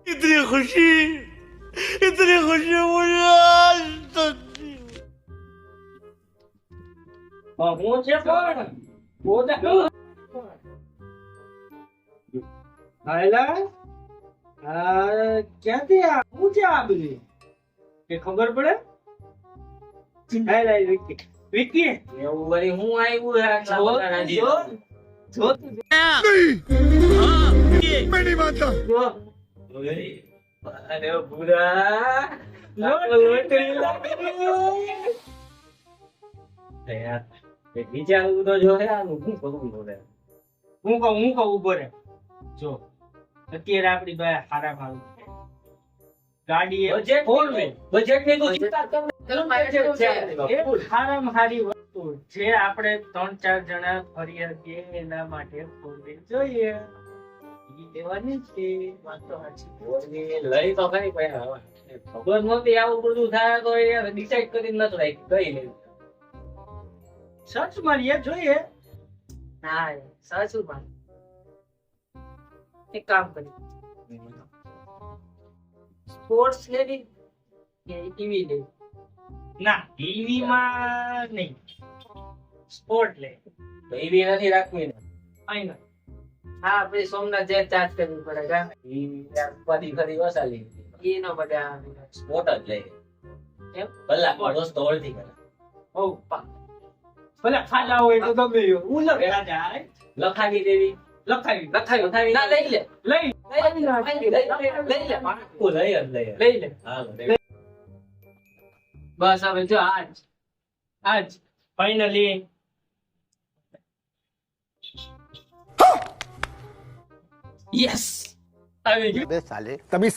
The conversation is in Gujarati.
इतनी खुशी मुझे आज तक नहीं हुई। હું છે કોણ પોતે આયલા ક્યાંથી હું છે આ બધી કે ખબર પડે આયલા વિકી વિકી એવું વળી હું આવ્યું હે આટલા બધા રાજી જો તું मैं नहीं मानता। જો અરે ભૂરા લોટરી યાર એક વિચારવું તો જો હે આનું શું કરવું પડે હું કહું ઉભો રે જો અત્યારે આપણી પાસે હારા ભાવ ગાડી બજેટ ફોર વ્હીલ બજેટ ની તો ચિંતા કર ચલો મારે છે હારામાં હારી વસ્તુ જે આપણે 3-4 જણા ફરી શકીએ એના માટે ફોર વ્હીલ જોઈએ ઈ લેવાની છે વાતો સાચી લઈ તો ખરી પણ હવે ખબર નહોતી આવું બધું થાય તો યાર ડિસાઈડ કરીને નતો રાખ્યું કઈ નહીં સર્ચ મારીએ જોઈએ ના સાચું પણ એક કામ કરી સ્પોર્ટ્સ લેવી કે ટીવી લેવી ના ટીવી માં નહીં સ્પોર્ટ લે એવી નથી રાખવી ને આઈ ના હા પછી સોમનાથ જે ચાર્જ કરવી પડે કા ઈ યાર પડી ખરી વસાલી એનો બધા સ્પોટ જ લઈ એમ કલાક દોસ્તો અડધી કલાક ઓ પા ભલે ખાધા હોય તો ગમે એવું હું લખા જાય લખાવી દેવી લખાવી લખાવી ના લઈ લે લઈ લઈ લે પાક્કું લઈ જ લઈએ લઈ લે હાલો બસ હવે જો આજ ફાઇનલી યસ આવી ગયું साले तभी